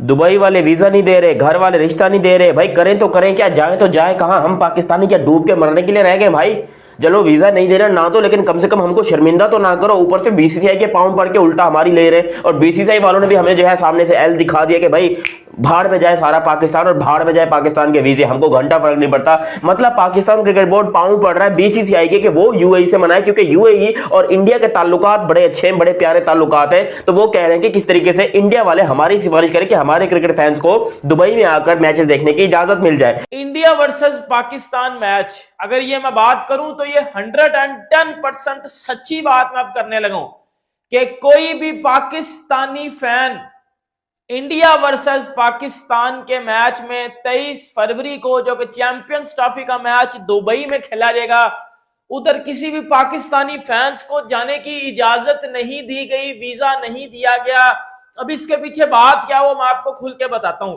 Dubai वाले visa नहीं दे रहे, घर वाले रिश्ता नहीं दे रहे। भाई करें तो करें क्या, जाए तो जाए कहाँ? हम पाकिस्तानी क्या डूब के मरने के लिए रह गए भाई? चलो वीजा नहीं दे रहे ना, तो लेकिन कम से कम हमको शर्मिंदा तो ना करो। ऊपर से बीसीसीआई के पाउंड पड़ के उल्टा हमारी ले रहे, और बीसीसीआई वालों ने भी हमें जो है सामने से एल दिखा दिया कि भाई भाड़ में जाए सारा पाकिस्तान, और भाड़ में जाए पाकिस्तान के वीजे, हमको घंटा फर्क नहीं पड़ता। मतलब पाकिस्तान क्रिकेट बोर्ड पाउंड पड़ रहा है बीसीसीआई के कि वो यूएई से मनाए, क्योंकि यूएई और इंडिया के ताल्लुकात बड़े अच्छे बड़े प्यारे ताल्लुकात हैं। तो वो कह रहे हैं कि किस तरीके से इंडिया वाले हमारी सिफारिश करें कि हमारे क्रिकेट फैंस को दुबई में आकर मैचेस देखने की इजाजत मिल जाए। इंडिया वर्सेस पाकिस्तान मैच, अगर ये मैं बात करूं तो ये 110% सच्ची बात मैं अब करने लगा हूं कि कोई भी Pakistani fan India versus Pakistan के मैच में 23 फरवरी को, जो कि चैंपियंस ट्रॉफी का मैच दुबई में खेला जाएगा, उधर किसी भी पाकिस्तानी फैंस को जाने की इजाजत नहीं दी गई, वीजा नहीं दिया गया। अब इसके पीछे बात क्या, वो मैं आपको खुल के बताता हूं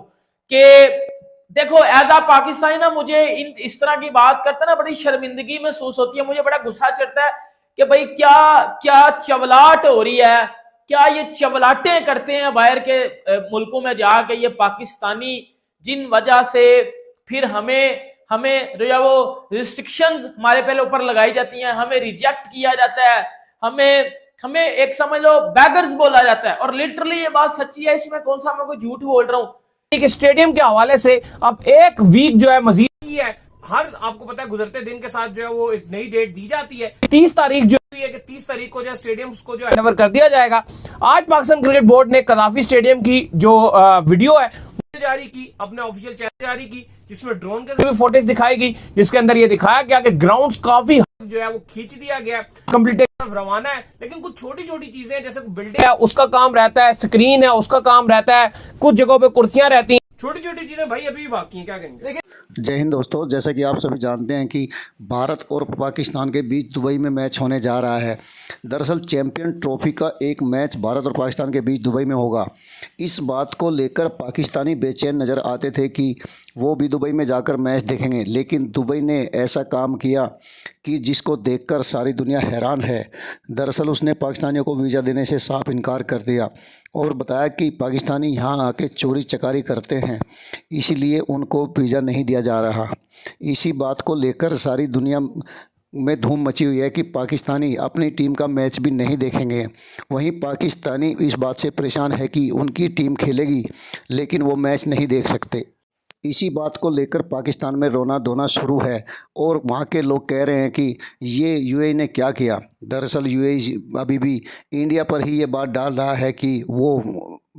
कि देखो, एज आ पाकिस्तानी ना, मुझे इस तरह की बात करते ना बड़ी शर्मिंदगी महसूस होती है, मुझे बड़ा गुस्सा चढ़ता है कि भाई क्या क्या चवलाट हो रही है, क्या ये चवलाटें करते हैं बाहर के मुल्कों में जाके ये पाकिस्तानी, जिन वजह से फिर हमें जो वो रिस्ट्रिक्शंस हमारे पहले ऊपर लगाई जाती हैं, हमें रिजेक्ट किया जाता है, हमें एक समझ लो बैगर्स बोला जाता है। और लिटरली ये बात सच्ची है, इसमें कौन सा मैं कोई झूठ बोल रहा हूं। एक स्टेडियम के हवाले से अब एक वीक जो है मजीद है, हर आपको पता है गुजरते दिन के साथ जो है वो एक नई डेट दी जाती है। 30 तारीख जो है कि 30 तारीख को जो है स्टेडियम्स को जो है हैंडओवर कर दिया जाएगा। आज पाकिस्तान क्रिकेट बोर्ड ने कदाफी स्टेडियम की जो वीडियो है जारी की, अपने ऑफिशियल चैनल जारी की, जिसमें ड्रोन के भी फुटेज दिखाई गई, जिसके अंदर ये दिखाया गया कि ग्राउंड काफी जो है वो खींच दिया गया है, कंप्लीट रवाना है। लेकिन कुछ छोटी छोटी चीजें जैसे बिल्डिंग है उसका काम रहता है, स्क्रीन है उसका काम रहता है, कुछ जगहों पे कुर्सियां रहती हैं, छोटी छोटी चीजें भाई अभी भी बाकी हैं। क्या कहेंगे? जय हिंद दोस्तों, जैसा कि आप सभी जानते हैं कि भारत और पाकिस्तान के बीच दुबई में मैच होने जा रहा है। दरअसल चैंपियन ट्रॉफी का एक मैच भारत और पाकिस्तान के बीच दुबई में होगा। इस बात को लेकर पाकिस्तानी बेचैन नज़र आते थे कि वो भी दुबई में जाकर मैच देखेंगे, लेकिन दुबई ने ऐसा काम किया कि जिसको देखकर सारी दुनिया हैरान है। दरअसल उसने पाकिस्तानियों को वीज़ा देने से साफ इनकार कर दिया और बताया कि पाकिस्तानी यहाँ आके चोरी चकारी करते हैं, इसीलिए उनको वीज़ा नहीं दिया जा रहा। इसी बात को लेकर सारी दुनिया में धूम मची हुई है कि पाकिस्तानी अपनी टीम का मैच भी नहीं देखेंगे। वहीं पाकिस्तानी इस बात से परेशान है कि उनकी टीम खेलेगी लेकिन वो मैच नहीं देख सकते। इसी बात को लेकर पाकिस्तान में रोना धोना शुरू है और वहाँ के लोग कह रहे हैं कि ये यूएई ने क्या किया। दरअसल यूएई अभी भी इंडिया पर ही ये बात डाल रहा है कि वो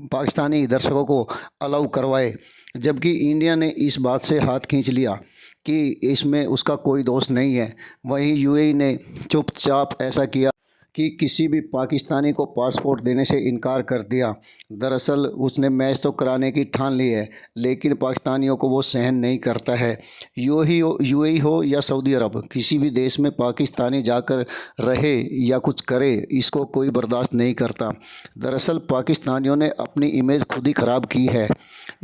पाकिस्तानी दर्शकों को अलाउ करवाए, जबकि इंडिया ने इस बात से हाथ खींच लिया कि इसमें उसका कोई दोष नहीं है। वहीं यूएई ने चुपचाप ऐसा किया कि किसी भी पाकिस्तानी को पासपोर्ट देने से इनकार कर दिया। दरअसल उसने मैच तो कराने की ठान ली है, लेकिन पाकिस्तानियों को वो सहन नहीं करता है। यूएई हो या सऊदी अरब, किसी भी देश में पाकिस्तानी जाकर रहे या कुछ करे, इसको कोई बर्दाश्त नहीं करता। दरअसल पाकिस्तानियों ने अपनी इमेज खुद ही ख़राब की है।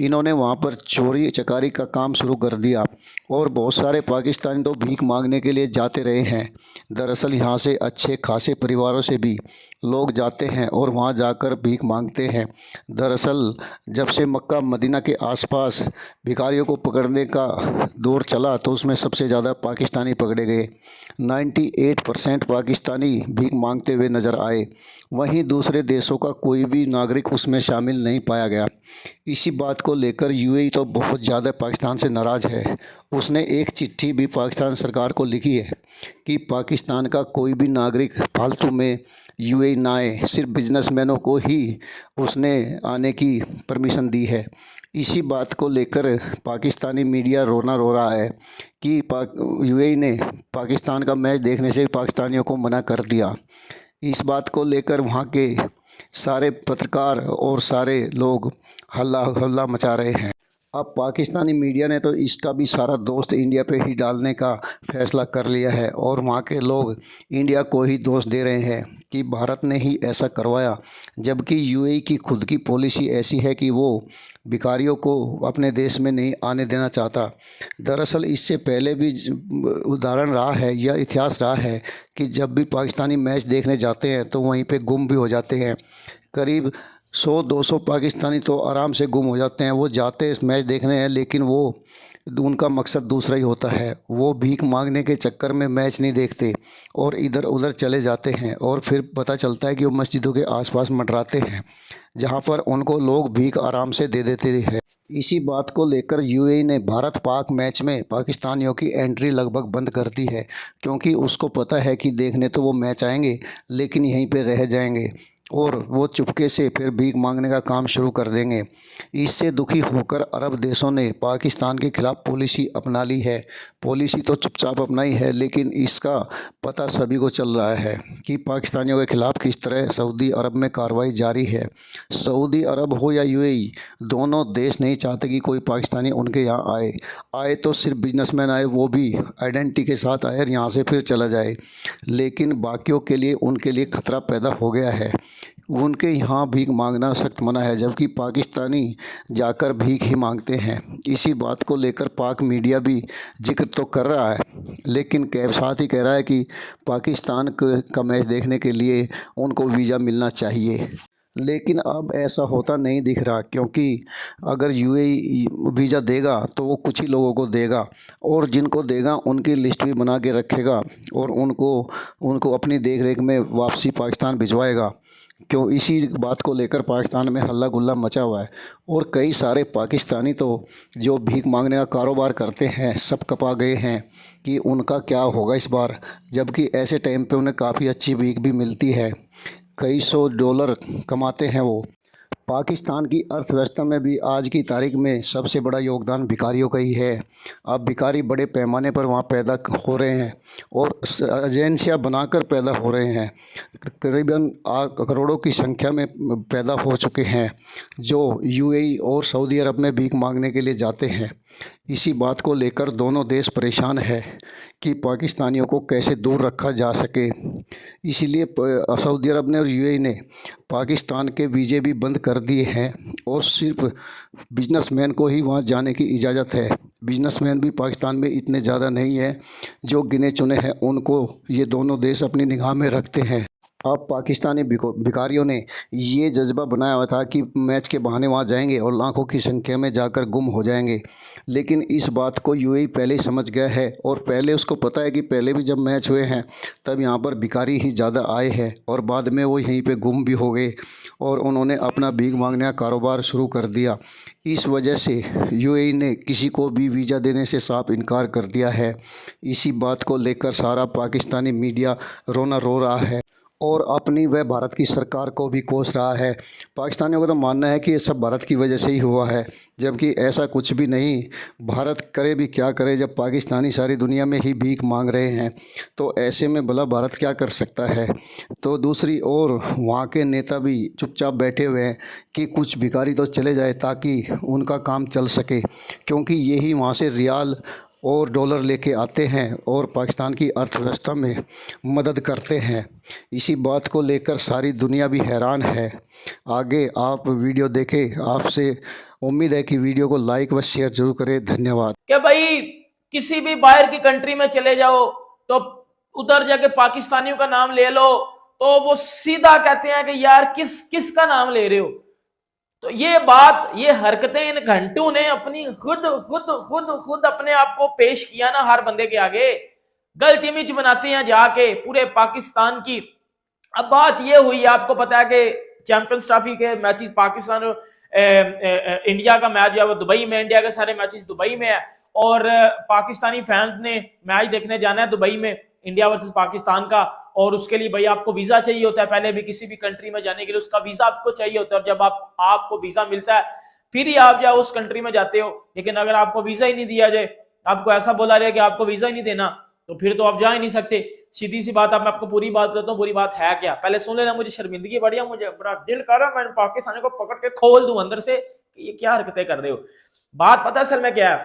इन्होंने वहाँ पर चोरी चकारी का काम शुरू कर दिया और बहुत सारे पाकिस्तानी तो भीख मांगने के लिए जाते रहे हैं। दरअसल यहाँ से अच्छे खासे परिवारों से भी लोग जाते हैं और वहाँ जाकर भीख मांगते हैं। दरअसल जब से मक्का मदीना के आसपास भिखारियों को पकड़ने का दौर चला तो उसमें सबसे ज़्यादा पाकिस्तानी पकड़े गए। 98% पाकिस्तानी भीख मांगते हुए नज़र आए। वहीं दूसरे देशों का कोई भी नागरिक उसमें शामिल नहीं पाया गया। इसी बात को लेकर यूएई तो बहुत ज़्यादा पाकिस्तान से नाराज़ है। उसने एक चिट्ठी भी पाकिस्तान सरकार को लिखी है कि पाकिस्तान का कोई भी नागरिक फालतू में यूएई ना आए, सिर्फ बिजनेसमैनों को ही उसने आने की परमिशन दी है। इसी बात को लेकर पाकिस्तानी मीडिया रोना रो रहा है कि यूएई ने पाकिस्तान का मैच देखने से पाकिस्तानियों को मना कर दिया। इस बात को लेकर वहाँ के सारे पत्रकार और सारे लोग हल्ला हल्ला मचा रहे हैं। अब पाकिस्तानी मीडिया ने तो इसका भी सारा दोस्त इंडिया पे ही डालने का फैसला कर लिया है और वहाँ के लोग इंडिया को ही दोष दे रहे हैं कि भारत ने ही ऐसा करवाया, जबकि यूएई की खुद की पॉलिसी ऐसी है कि वो भिखारियों को अपने देश में नहीं आने देना चाहता। दरअसल इससे पहले भी उदाहरण रहा है या इतिहास रहा है कि जब भी पाकिस्तानी मैच देखने जाते हैं तो वहीं पे गुम भी हो जाते हैं। करीब 100-200 पाकिस्तानी तो आराम से गुम हो जाते हैं। वो जाते इस मैच देखने हैं, लेकिन वो उनका मकसद दूसरा ही होता है। वो भीख मांगने के चक्कर में मैच नहीं देखते और इधर उधर चले जाते हैं, और फिर पता चलता है कि वो मस्जिदों के आसपास मंडराते हैं, जहां पर उनको लोग भीख आराम से दे देते हैं। इसी बात को लेकर यूएई ने भारत पाक मैच में पाकिस्तानियों की एंट्री लगभग बंद कर दी है, क्योंकि उसको पता है कि देखने तो वो मैच आएंगे, लेकिन यहीं पे रह जाएंगे और वो चुपके से फिर भीख मांगने का काम शुरू कर देंगे। इससे दुखी होकर अरब देशों ने पाकिस्तान के खिलाफ पॉलिसी अपना ली है। पॉलिसी तो चुपचाप अपनाई है, लेकिन इसका पता सभी को चल रहा है कि पाकिस्तानियों के खिलाफ किस तरह सऊदी अरब में कार्रवाई जारी है। सऊदी अरब हो या यूएई, दोनों देश नहीं चाहते कि कोई पाकिस्तानी उनके यहाँ आए तो सिर्फ बिजनेसमैन आए, वो भी आइडेंटिटी के साथ आए और यहाँ से फिर चला जाए। लेकिन बाकियों के लिए उनके लिए खतरा पैदा हो गया है। उनके यहाँ भीख मांगना सख्त मना है, जबकि पाकिस्तानी जाकर भीख ही मांगते हैं। इसी बात को लेकर पाक मीडिया भी जिक्र तो कर रहा है, लेकिन साथ ही कह रहा है कि पाकिस्तान का मैच देखने के लिए उनको वीज़ा मिलना चाहिए। लेकिन अब ऐसा होता नहीं दिख रहा, क्योंकि अगर यूएई वीज़ा देगा तो वो कुछ ही लोगों को देगा, और जिनको देगा उनकी लिस्ट भी बना के रखेगा और उनको अपनी देख रेख में वापसी पाकिस्तान भिजवाएगा। क्यों, इसी बात को लेकर पाकिस्तान में हल्ला गुल्ला मचा हुआ है, और कई सारे पाकिस्तानी तो जो भीख मांगने का कारोबार करते हैं सब कपा गए हैं कि उनका क्या होगा इस बार, जबकि ऐसे टाइम पे उन्हें काफ़ी अच्छी भीख भी मिलती है। कई $100 कमाते हैं वो। पाकिस्तान की अर्थव्यवस्था में भी आज की तारीख में सबसे बड़ा योगदान भिखारियों का ही है। अब भिखारी बड़े पैमाने पर वहाँ पैदा हो रहे हैं और एजेंसियाँ बनाकर पैदा हो रहे हैं। करीबन करोड़ों की संख्या में पैदा हो चुके हैं, जो यूएई और सऊदी अरब में भीख मांगने के लिए जाते हैं। इसी बात को लेकर दोनों देश परेशान है कि पाकिस्तानियों को कैसे दूर रखा जा सके। इसीलिए सऊदी अरब ने और यूएई ने पाकिस्तान के वीज़े भी बंद कर दिए हैं, और सिर्फ बिजनेसमैन को ही वहाँ जाने की इजाज़त है। बिजनेसमैन भी पाकिस्तान में इतने ज़्यादा नहीं है, जो गिने चुने हैं उनको ये दोनों देश अपनी निगाह में रखते हैं। अब पाकिस्तानी भिखारियों ने ये जज्बा बनाया हुआ था कि मैच के बहाने वहाँ जाएंगे और लाखों की संख्या में जाकर गुम हो जाएंगे, लेकिन इस बात को यूएई पहले ही समझ गया है, और पहले उसको पता है कि पहले भी जब मैच हुए हैं तब यहाँ पर भिखारी ही ज़्यादा आए हैं, और बाद में वो यहीं पे गुम भी हो गए और उन्होंने अपना भीख मांगने का कारोबार शुरू कर दिया। इस वजह से यूएई ने किसी को भी वीज़ा देने से साफ इनकार कर दिया है। इसी बात को लेकर सारा पाकिस्तानी मीडिया रोना रो रहा है और अपनी व भारत की सरकार को भी कोस रहा है। पाकिस्तानियों का तो मानना है कि ये सब भारत की वजह से ही हुआ है, जबकि ऐसा कुछ भी नहीं। भारत करे भी क्या करे, जब पाकिस्तानी सारी दुनिया में ही भीख मांग रहे हैं, तो ऐसे में भला भारत क्या कर सकता है। तो दूसरी ओर वहाँ के नेता भी चुपचाप बैठे हुए हैं कि कुछ भिखारी तो चले जाए ताकि उनका काम चल सके, क्योंकि यही वहाँ से रियाल और डॉलर लेके आते हैं और पाकिस्तान की अर्थव्यवस्था में मदद करते हैं। इसी बात को लेकर सारी दुनिया भी हैरान है। आगे आप वीडियो देखें। आपसे उम्मीद है कि वीडियो को लाइक व शेयर जरूर करें। धन्यवाद। कि भाई किसी भी बाहर की कंट्री में चले जाओ तो उधर जाके पाकिस्तानियों का नाम ले लो तो वो सीधा कहते हैं कि यार किसका नाम ले रहे हो। तो ये बात, ये हरकतें इन घंटों ने अपनी खुद अपने आप को पेश किया ना हर बंदे के आगे। गलत इमेज बनाते हैं जाके पूरे पाकिस्तान की। अब बात ये हुई, आपको पता है कि चैंपियंस ट्रॉफी के मैचेस पाकिस्तान और इंडिया का मैच है वो दुबई में, इंडिया के सारे मैचेस दुबई में है, और पाकिस्तानी फैंस ने मैच देखने जाना है दुबई में इंडिया वर्सेस पाकिस्तान का, और उसके लिए भाई आपको वीजा चाहिए होता है। पहले भी किसी भी कंट्री में जाने के लिए उसका वीजा आपको चाहिए होता है, और जब आपको वीजा मिलता है फिर ही आप जाओ उस कंट्री में जाते हो। लेकिन अगर आपको वीजा ही नहीं दिया जाए, आपको ऐसा बोला जाए कि आपको वीजा ही नहीं देना, तो फिर तो आप जा ही नहीं सकते। सीधी सी बात, अब मैं आपको पूरी बात बताता हूँ। पूरी बात है क्या, पहले सुन लेना। मुझे शर्मिंदगी बढ़िया, मुझे बड़ा दिल कर रहा है मैं पाकिस्तानी को पकड़ के खोल दूं अंदर से कि ये क्या हरकतें कर रहे हो। बात पता असल में क्या है,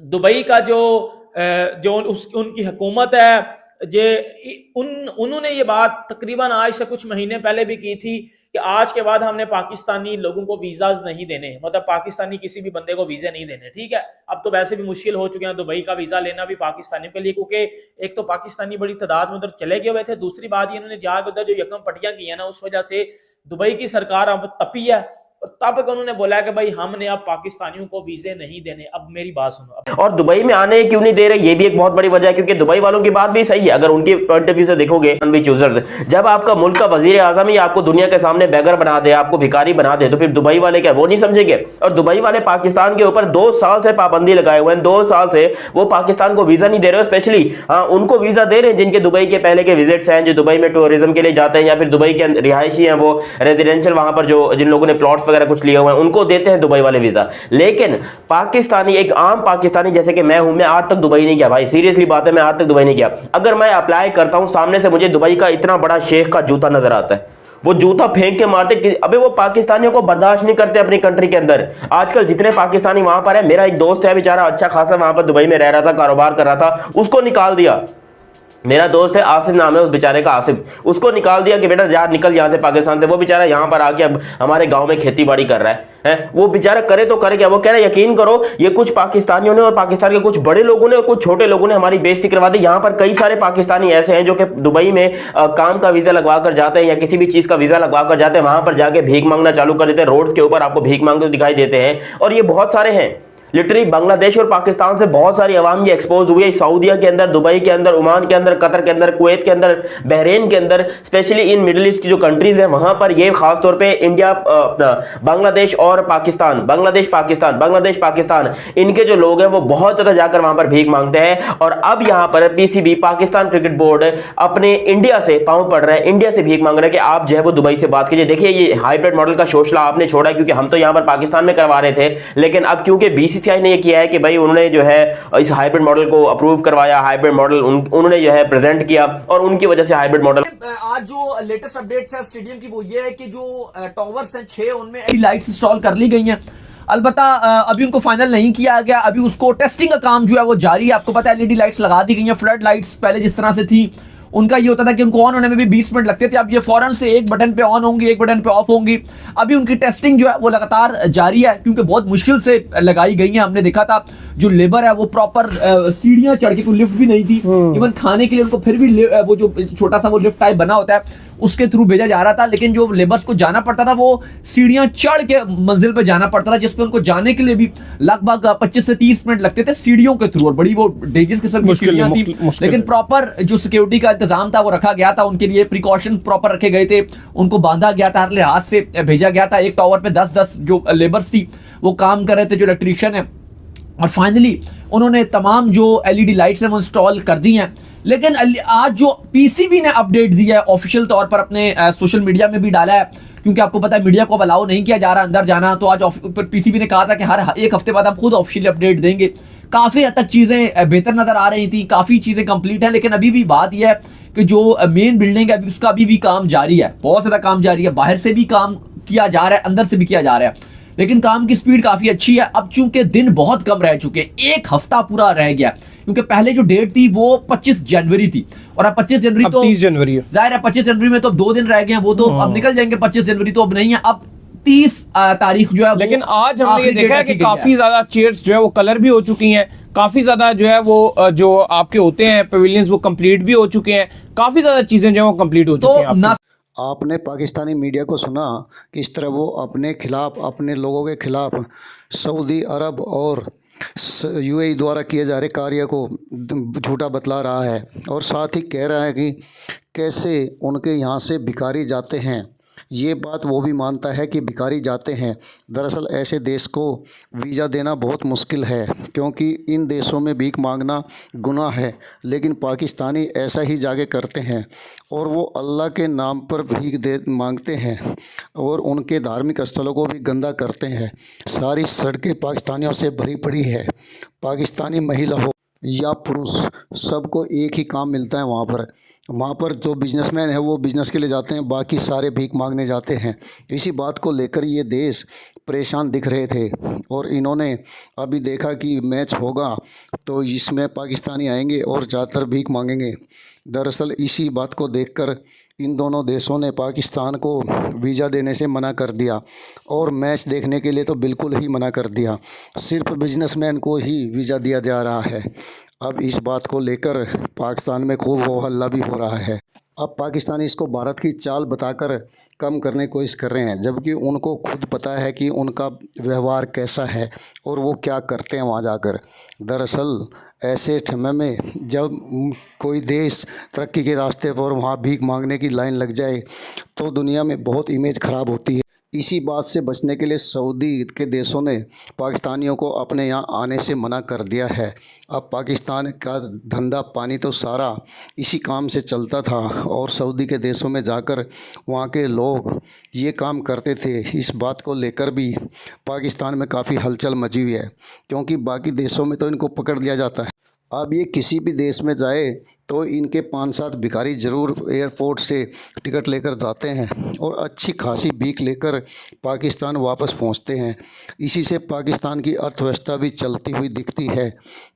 दुबई का जो उनकी हुकूमत है, उन्होंने ये बात तकरीबन आज से कुछ महीने पहले भी की थी कि आज के बाद हमने पाकिस्तानी लोगों को वीजाज नहीं देने, मतलब पाकिस्तानी किसी भी बंदे को वीजा नहीं देने। ठीक है, अब तो वैसे भी मुश्किल हो चुके हैं दुबई का वीजा लेना भी पाकिस्तानियों के लिए, क्योंकि एक तो पाकिस्तानी बड़ी तादाद में उधर चले गए हुए थे, दूसरी बात ये इन्होंने जाकर उधर जो यकम पट्टियां की है ना, उस वजह से दुबई की सरकार अब तपी है और तब तक उन्होंने बोला कि भाई हमने अब पाकिस्तानियों को वीजे नहीं देने। अब मेरी बात सुनो, और दुबई में आने क्यों नहीं दे रहे, ये भी एक बहुत बड़ी वजह है, क्योंकि दुबई वालों की बात भी सही है। अगर उनके पॉइंट ऑफ व्यू से देखोगे, यूजर्स, जब आपका मुल्क का वजीर आजम ही आपको दुनिया के सामने बेगर बना दे, आपको भिखारी बना दे, तो फिर दुबई वाले क्या वो नहीं समझेंगे? और दुबई वाले पाकिस्तान के ऊपर 2 साल से पाबंदी लगाए हुए हैं, 2 साल से वो पाकिस्तान को वीजा नहीं दे रहे। स्पेशली उनको वीजा दे रहे हैं जिनके दुबई के पहले के विजिट्स हैं, जो दुबई में टूरिज्म के लिए जाते हैं, या फिर दुबई के रिहायशी हैं, वो रेजिडेंशियल वहां पर जो जिन लोगों ने प्लॉट्स वगैरह कुछ लिए हुए हैं, उनको देते हैं दुबई वाले वीजा। लेकिन पाकिस्तानी, एक आम पाकिस्तानी जैसे कि मैं हूं, मैं आज तक दुबई नहीं गया भाई, सीरियसली बात है, मैं आज तक दुबई नहीं गया। अगर मैं अप्लाई करता हूं, सामने से मुझे दुबई का इतना बड़ा शेख का जूता नजर आता है, वो जूता फेंक के मारते। अबे वो पाकिस्तानियों को बर्दाश्त नहीं करते अपनी कंट्री के अंदर। आजकल जितने पाकिस्तानी वहां पर है, मेरा एक दोस्त है बेचारा, अच्छा खासा वहां पर दुबई में रह रहा था, कारोबार कर रहा था, उसको निकाल दिया। मेरा दोस्त है, आसिफ नाम है उस बेचारे का, आसिफ, उसको निकाल दिया कि बेटा यार निकल यहाँ से, पाकिस्तान से। वो बेचारा यहाँ पर आके अब हमारे गांव में खेती बाड़ी कर रहा है। वो बेचारा करे तो करे क्या? वो कह रहा है यकीन करो, ये कुछ पाकिस्तानियों ने और पाकिस्तान के कुछ बड़े लोगों ने और कुछ छोटे लोगों ने हमारी बेइज्जती करवा दी। यहाँ पर कई सारे पाकिस्तानी ऐसे हैं जो कि दुबई में काम का वीजा लगवा कर जाते हैं या किसी भी चीज का वीजा लगवा कर जाते हैं, वहां पर जाके भीख मांगना चालू कर देते हैं। रोड्स के ऊपर आपको भीख मांगते दिखाई देते हैं, और ये बहुत सारे हैं। लिटरली बांग्लादेश और पाकिस्तान से बहुत सारी अवाम ये एक्सपोज हुई है, सऊदीया के अंदर, दुबई के अंदर, ओमान के अंदर, कतर के अंदर, कुवैत के अंदर, बहरीन के अंदर, स्पेशली इन मिडिल ईस्ट की जो कंट्रीज है वहां पर ये खास तौर पे इंडिया, बांग्लादेश और पाकिस्तान, बांग्लादेश पाकिस्तान, इनके जो लोग हैं वो बहुत ज्यादा जाकर वहां पर भीख मांगते हैं। और अब यहां पर पीसीबी, पाकिस्तान क्रिकेट बोर्ड, अपने इंडिया से पांव पड़ रहा है, इंडिया से भीख मांग रहा है कि आप जो है वो दुबई से बात कीजिए। देखिए ये हाइब्रिड मॉडल का शोषला आपने छोड़ा, क्योंकि हम तो यहां पर पाकिस्तान में करवा रहे थे, लेकिन अब क्योंकि बीसीसीआई ने ये किया है कि भाई उन्होंने जो है इस हाइब्रिड मॉडल को अप्रूव करवाया, हाइब्रिड मॉडल उन्होंने जो है प्रेजेंट किया, और उनकी वजह से हाइब्रिड मॉडल। आज जो लेटेस्ट अपडेट्स है स्टेडियम की वो ये है कि जो टॉवर्स हैं 6 उनमें लाइट्स इंस्टॉल कर ली गई हैं। अलबत्ता अभी उनको फाइनल नहीं किया गया, अभी उसको टेस्टिंग का काम जो है वो जारी है। आपको पता है एलईडी लाइट्स लगा दी गई हैं। फ्लड लाइट्स पहले जिस तरह से थी उनका ये होता था कि उनको ऑन होने में भी 20 मिनट लगते थे, अब ये फौरन से एक बटन पे ऑन होंगी, एक बटन पे ऑफ होंगी। अभी उनकी टेस्टिंग जो है वो लगातार जारी है, क्योंकि बहुत मुश्किल से लगाई गई है। हमने देखा था जो लेबर है वो प्रॉपर सीढ़ियां चढ़ के, कोई लिफ्ट भी नहीं थी, इवन खाने के लिए उनको फिर भी वो जो छोटा सा वो लिफ्ट टाइप बना होता है उसके थ्रू भेजा जा रहा था। लेकिन जो लेबर्स को जाना पड़ता था वो सीढ़ियां चढ़ के मंजिल पे जाना पड़ता था, जिसपे उनको जाने के लिए भी लगभग 25 से 30 मिनट लगते थे सीढ़ियों के थ्रू, और बड़ी वो डेंजरस किस्म की सीढ़ियां थी। लेकिन प्रॉपर जो सिक्योरिटी का इंतजाम था वो रखा गया था, उनके लिए प्रिकॉशन प्रॉपर रखे गए थे, उनको बांधा गया था, हर लिहाज से भेजा गया था। एक टावर पे 10-10 जो लेबर्स थी वो काम कर रहे थे, जो इलेक्ट्रीशियन है। और फाइनली उन्होंने तमाम जो एलईडी लाइट्स हैं वो इंस्टॉल कर दी हैं। लेकिन आज जो पीसीबी ने अपडेट दिया है ऑफिशियल तौर पर, अपने सोशल मीडिया में भी डाला है, क्योंकि आपको पता है मीडिया को अलाउ नहीं किया जा रहा अंदर जाना, तो आज पीसीबी ने कहा था कि हर एक हफ्ते बाद हम खुद ऑफिशियली अपडेट देंगे। काफी हद तक चीजें बेहतर नजर आ रही थी, काफी चीजें कंप्लीट है। लेकिन अभी भी बात यह है कि जो मेन बिल्डिंग है उसका अभी भी काम जारी है, बहुत ज्यादा काम जारी है। बाहर से भी काम किया जा रहा है, अंदर से भी किया जा रहा है, लेकिन काम की स्पीड काफी अच्छी है। अब चूंकि दिन बहुत कम रह चुके, एक हफ्ता पूरा रह गया, क्योंकि पहले जो डेट थी वो 25 जनवरी थी, और अब 25 जनवरी तो 30 जनवरी है, जाहिर है 25 जनवरी में तो 2 दिन रह गए हैं, वो तो अब निकल जाएंगे। 25 जनवरी तो अब नहीं है, अब 30 तारीख जो है। लेकिन आज हमने ये देखा है कि काफी ज्यादा चेयर्स जो है वो कलर भी हो चुकी हैं, काफी ज्यादा जो है वो जो आपके होते हैं पवेलियंस वो कंप्लीट भी हो चुके हैं, काफी ज्यादा चीजें जो है वो कंप्लीट हो चुकी हैं। आपने पाकिस्तानी मीडिया को सुना कि इस तरह वो अपने खिलाफ, अपने लोगों के खिलाफ सऊदी अरब और यूएई द्वारा किए जा रहे कार्य को झूठा बतला रहा है, और साथ ही कह रहा है कि कैसे उनके यहाँ से भिखारी जाते हैं। ये बात वो भी मानता है कि भिखारी जाते हैं। दरअसल ऐसे देश को वीज़ा देना बहुत मुश्किल है, क्योंकि इन देशों में भीख मांगना गुनाह है, लेकिन पाकिस्तानी ऐसा ही जाके करते हैं, और वो अल्लाह के नाम पर भीख दे मांगते हैं, और उनके धार्मिक स्थलों को भी गंदा करते हैं। सारी सड़कें पाकिस्तानियों से भरी पड़ी है। पाकिस्तानी महिला हो या पुरुष, सबको एक ही काम मिलता है वहाँ पर जो बिजनेसमैन है वो बिज़नेस के लिए जाते हैं, बाकी सारे भीख मांगने जाते हैं। इसी बात को लेकर ये देश परेशान दिख रहे थे, और इन्होंने अभी देखा कि मैच होगा तो इसमें पाकिस्तानी आएंगे और ज़्यादातर भीख मांगेंगे। दरअसल इसी बात को देखकर इन दोनों देशों ने पाकिस्तान को वीज़ा देने से मना कर दिया, और मैच देखने के लिए तो बिल्कुल ही मना कर दिया। सिर्फ बिजनेसमैन को ही वीज़ा दिया जा रहा है। अब इस बात को लेकर पाकिस्तान में खूब हो हल्ला भी हो रहा है। अब पाकिस्तानी इसको भारत की चाल बताकर कम करने की कोशिश कर रहे हैं, जबकि उनको खुद पता है कि उनका व्यवहार कैसा है और वो क्या करते हैं वहाँ जाकर। दरअसल ऐसे समय में जब कोई देश तरक्की के रास्ते पर वहाँ भीख मांगने की लाइन लग जाए तो दुनिया में बहुत इमेज ख़राब होती है। इसी बात से बचने के लिए सऊदी के देशों ने पाकिस्तानियों को अपने यहाँ आने से मना कर दिया है। अब पाकिस्तान का धंधा पानी तो सारा इसी काम से चलता था और सऊदी के देशों में जाकर वहाँ के लोग ये काम करते थे। इस बात को लेकर भी पाकिस्तान में काफ़ी हलचल मची हुई है, क्योंकि बाकी देशों में तो इनको पकड़ लिया जाता है। अब ये किसी भी देश में जाए तो इनके 5-7 भिखारी ज़रूर एयरपोर्ट से टिकट लेकर जाते हैं और अच्छी खासी भीख लेकर पाकिस्तान वापस पहुंचते हैं। इसी से पाकिस्तान की अर्थव्यवस्था भी चलती हुई दिखती है,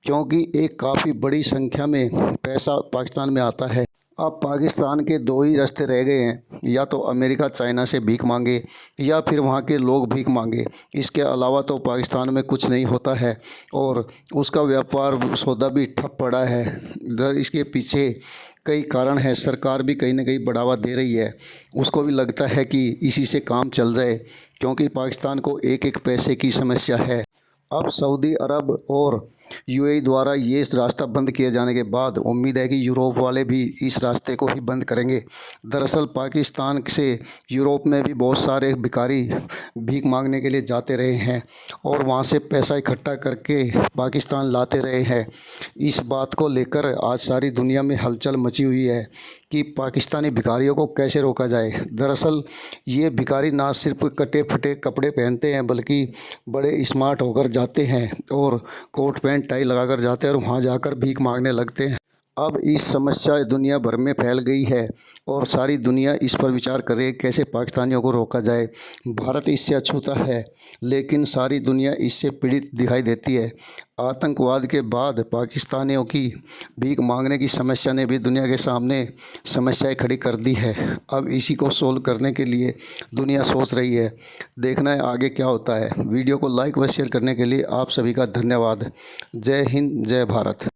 क्योंकि एक काफ़ी बड़ी संख्या में पैसा पाकिस्तान में आता है। अब पाकिस्तान के 2 ही रास्ते रह गए हैं, या तो अमेरिका चाइना से भीख मांगे या फिर वहाँ के लोग भीख मांगे। इसके अलावा तो पाकिस्तान में कुछ नहीं होता है और उसका व्यापार सौदा भी ठप पड़ा है। इसके पीछे कई कारण है, सरकार भी कहीं ना कहीं बढ़ावा दे रही है। उसको भी लगता है कि इसी से काम चल जाए, क्योंकि पाकिस्तान को एक एक पैसे की समस्या है। अब सऊदी अरब और यूएई द्वारा ये इस रास्ता बंद किए जाने के बाद उम्मीद है कि यूरोप वाले भी इस रास्ते को ही बंद करेंगे। दरअसल पाकिस्तान से यूरोप में भी बहुत सारे भिखारी भीख मांगने के लिए जाते रहे हैं और वहाँ से पैसा इकट्ठा करके पाकिस्तान लाते रहे हैं। इस बात को लेकर आज सारी दुनिया में हलचल मची हुई है कि पाकिस्तानी भिखारियों को कैसे रोका जाए। दरअसल ये भिखारी ना सिर्फ कटे फटे कपड़े पहनते हैं, बल्कि बड़े स्मार्ट होकर जाते हैं और कोट पैंट टाई लगाकर जाते हैं और वहाँ जाकर भीख मांगने लगते हैं। अब इस समस्या दुनिया भर में फैल गई है और सारी दुनिया इस पर विचार कर रही है कैसे पाकिस्तानियों को रोका जाए। भारत इससे अछूता है, लेकिन सारी दुनिया इससे पीड़ित दिखाई देती है। आतंकवाद के बाद पाकिस्तानियों की भीख मांगने की समस्या ने भी दुनिया के सामने समस्याएं खड़ी कर दी है। अब इसी को सोल्व करने के लिए दुनिया सोच रही है। देखना है आगे क्या होता है। वीडियो को लाइक व शेयर करने के लिए आप सभी का धन्यवाद। जय हिंद, जय भारत।